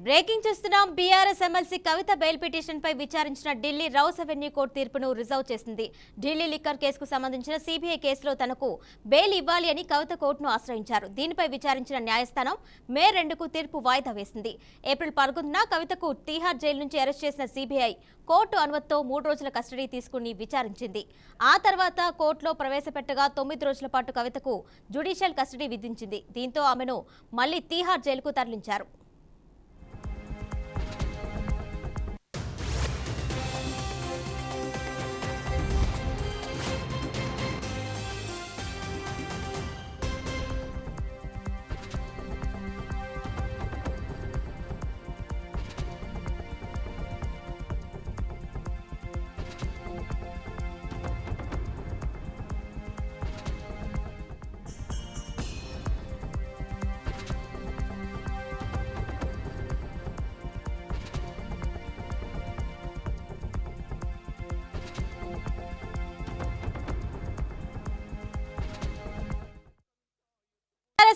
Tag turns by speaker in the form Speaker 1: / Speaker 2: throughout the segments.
Speaker 1: Breaking చూస్తున్నాం. BRS MLC కవిత bail petition పై విచారించిన Delhi rows avenue court తీర్పును రిజర్వ్ చేసింది. ఢిల్లీ లిక్కర్ కేసుకు సంబంధించిన సిబిఐ కేసులో తనకు బెయిల్ ఇవ్వాలి అని కవిత కోర్టును ఆశ్రయించారు. దీనిపై విచారించిన న్యాయస్థానం మే 2కు తీర్పు వాయిదా వేసింది. ఏప్రిల్ 11న కవితకు తీహార్ జైలు నుంచి అరెస్ట్ చేసిన సిబిఐ కోర్టు అనుమతితో 3 రోజుల కస్టడీ తీసుకుని విచారించింది. ఆ తర్వాత కోర్టులో ప్రవేశపెట్టగా 9 రోజుల పాటు కవితకు జ్యుడిషియల్ కస్టడీ విధించింది. దీంతో ఆమెను మళ్లీ తీహార్ జైలుకు తరలించారు.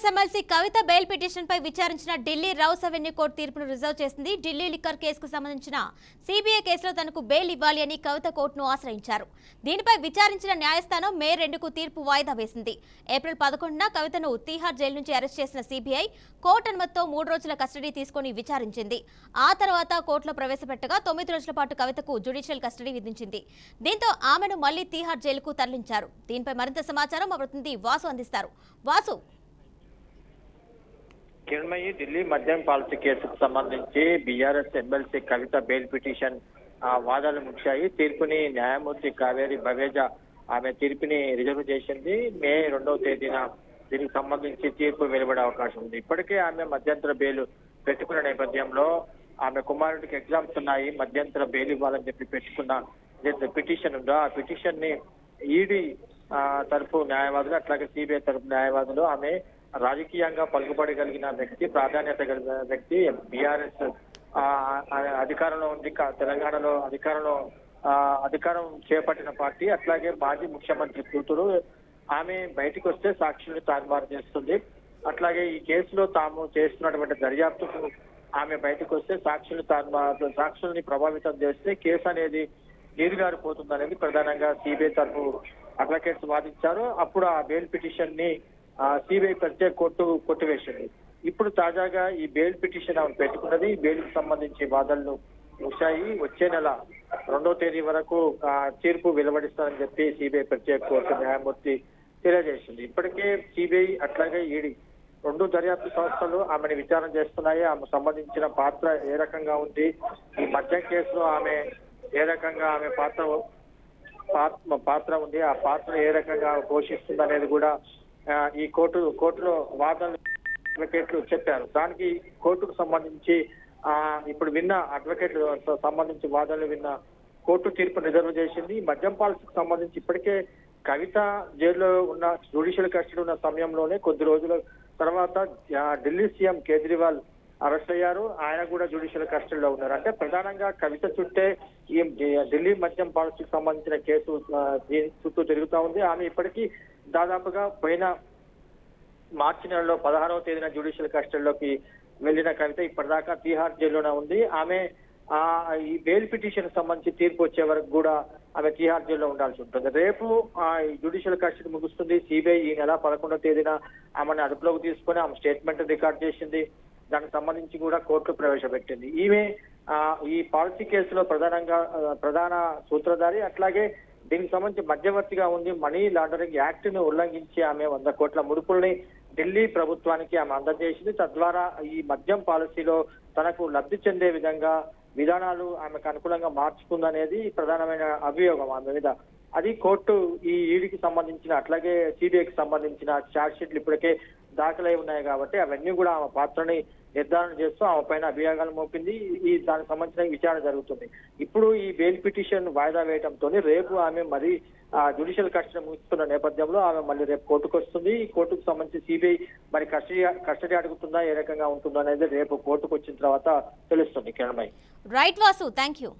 Speaker 1: ఎమ్మెల్సీ కవిత బెయిల్ పిటిషన్ పై విచారించిన ఢిల్లీ రౌస్ అవెన్యూ కోర్టు తీర్పును రిజర్వ్ చేసింది. ఢిల్లీ లిక్కర్ కేసుకు సంబంధించిన సిబిఐ కేసులో తనకు బెయిల్ ఇవ్వాలి అని కవిత కోర్టును ఆశ్రయించారు. దీనిపై విచారించిన న్యాయస్థానం మే 2కు తీర్పు వాయిదా వేసింది. ఏప్రిల్ 11న కవితను తీహార్ జైలు నుంచి అరెస్ట్ చేసిన సిబిఐ కోర్టు అనుమతితో 3 రోజుల కస్టడీ తీసుకుని విచారించింది. ఆ తర్వాత కోర్టులో ప్రవేశపెట్టగా 9 రోజుల పాటు కవితకు జ్యుడిషియల్ కస్టడీ విధించింది. దీంతో ఆమెను మళ్లీ తీహార్ జైలుకు తరలించారు. దీనిపై మరింత సమాచారం మా ప్రతినిధి వాసు అందిస్తారు. వాసు,
Speaker 2: కిరణ్మయి, ఢిల్లీ మద్యం పాలసీ కేసుకు సంబంధించి బీఆర్ఎస్ ఎమ్మెల్సీ కవిత బెయిల్ పిటిషన్ వాదాలు ముగిశాయి. తీర్పుని న్యాయమూర్తి కావేరి బవేజా ఆమె తీర్పుని రిజర్వ్ చేసింది. మే 2వ తేదీన దీనికి సంబంధించి తీర్పు వెలువడే అవకాశం ఉంది. ఇప్పటికే ఆమె మధ్యంతర బెయిల్ పెట్టుకున్న నేపథ్యంలో ఆమె కుమారుడికి ఎగ్జామ్స్ ఉన్నాయి, మధ్యంతర బెయిల్ ఇవ్వాలని చెప్పి పెట్టుకున్న పిటిషన్ ఉందో ఆ పిటిషన్ ని ఈడీ తరపు న్యాయవాదులు అట్లాగే సిబిఐ తరపు న్యాయవాదులు ఆమె రాజకీయంగా పలుకుబడగలిగిన వ్యక్తి, ప్రాధాన్యత కలిగిన వ్యక్తి, బీఆర్ఎస్ అధికారంలో ఉంది, తెలంగాణలో అధికారం చేపట్టిన పార్టీ, అట్లాగే మాజీ ముఖ్యమంత్రి కూతురు ఆమె బయటికి వస్తే సాక్షుల్ని తారుమారు చేస్తుంది. అట్లాగే ఈ కేసులో తాము చేస్తున్నటువంటి దర్యాప్తుకు ఆమె బయటకు వస్తే సాక్షుల్ని ప్రభావితం చేస్తే కేసు అనేది నీరుగారిపోతుంది అనేది ప్రధానంగా సిబిఐ తరపు అడ్వకేట్స్ వాదించారు. అప్పుడు ఆ బెయిల్ పిటిషన్ ని సిబిఐ ప్రత్యేక కోర్టు కొట్టివేసింది. ఇప్పుడు తాజాగా ఈ బెయిల్ పిటిషన్ ఆమె పెట్టుకున్నది. బెయిల్ కు సంబంధించి వాదనలు ముగిశాయి. వచ్చే నెల 2వ తేదీ వరకు తీర్పు వెలువడిస్తారని చెప్పి సిబిఐ ప్రత్యేక కోర్టు న్యాయమూర్తి తెలియజేసింది. ఇప్పటికే సిబిఐ అట్లాగే ఈడీ 2 దర్యాప్తు సంస్థలు ఆమెను విచారణ చేస్తున్నాయి. ఆమె సంబంధించిన పాత్ర ఏ రకంగా ఉంది, ఈ మద్యం కేసులో ఆమె ఏ రకంగా ఆమె పాత్ర ఉంది, ఆ పాత్ర ఏ రకంగా పోషిస్తుంది అనేది కూడా ఈ కోర్టులో వాదనలు అడ్వకేట్లు చెప్పారు. దానికి కోర్టుకు సంబంధించి ఇప్పుడు విన్న అడ్వకేట్లు సంబంధించి వాదనలు విన్న కోర్టు తీర్పు రిజర్వ్ చేసింది. మద్యం పాలసీకి సంబంధించి ఇప్పటికే కవిత జైల్లో ఉన్న జ్యుడిషియల్ కస్టడీ ఉన్న సమయంలోనే కొద్ది రోజుల తర్వాత ఢిల్లీ సీఎం కేజ్రీవాల్ అరెస్ట్ అయ్యారు. ఆయన కూడా జ్యుడిషియల్ కస్టడీలో ఉన్నారు. అంటే ప్రధానంగా కవిత చుట్టే ఈ ఢిల్లీ మద్యం పాలసీకి సంబంధించిన కేసు చుట్టూ తిరుగుతా ఉంది. ఆమె ఇప్పటికీ దాదాపుగా పోయిన మార్చి నెలలో 16వ తేదీన జ్యుడిషియల్ కస్టడీలోకి వెళ్లిన కవిత ఇప్పటిదాకా తీహార్ జైల్లోనే ఉంది. ఆమె ఈ బెయిల్ పిటిషన్ సంబంధించి తీర్పు వచ్చే వరకు కూడా ఆమె తీహార్ జైల్లో ఉండాల్సి ఉంటుంది. రేపు జ్యుడిషియల్ కస్టడీ ముగుస్తుంది. సిబిఐ ఈ నెల 11వ తేదీన ఆమెను అదుపులోకి తీసుకుని ఆమె స్టేట్మెంట్ రికార్డ్ చేసింది. దానికి సంబంధించి కూడా కోర్టు ప్రవేశపెట్టింది. ఈమె ఈ పాలసీ కేసులో ప్రధాన సూత్రధారి, అట్లాగే దీనికి సంబంధించి మధ్యవర్తిగా ఉంది. మనీ లాండరింగ్ యాక్ట్ ని ఉల్లంఘించి ఆమె 100 కోట్ల ముడుపుల్ని ఢిల్లీ ప్రభుత్వానికి ఆమె అందజేసింది. తద్వారా ఈ మద్యం పాలసీలో తనకు లబ్ధి చెందే విధానాలు ఆమెకు అనుకూలంగా మార్చుకుందనేది ప్రధానమైన అభియోగం ఆమె మీద. అది కోర్టు ఈ ఈడీకి సంబంధించిన అట్లాగే సిబిఐకి సంబంధించిన ఛార్జ్ షీట్లు ఇప్పటికే దాఖలై ఉన్నాయి కాబట్టి అవన్నీ కూడా ఆమె పాత్రని నిర్ధారణ చేస్తూ ఆమె పైన అభియోగాలు మోపింది. దానికి సంబంధించిన విచారణ జరుగుతుంది. ఇప్పుడు ఈ బెయిల్ పిటిషన్ వాయిదా వేయడంతో రేపు ఆమె మరి జ్యుడిషియల్ కస్టడీ ముగిస్తున్న నేపథ్యంలో ఆమె మళ్ళీ రేపు కోర్టుకు వస్తుంది. ఈ కోర్టుకు సంబంధించి సిబిఐ మరి కస్టడీ అడుగుతుందా, ఏ రకంగా ఉంటుందో అనేది రేపు కోర్టుకు వచ్చిన తర్వాత తెలుస్తుంది. Kiranmayi.
Speaker 1: Right Vasu, thank you.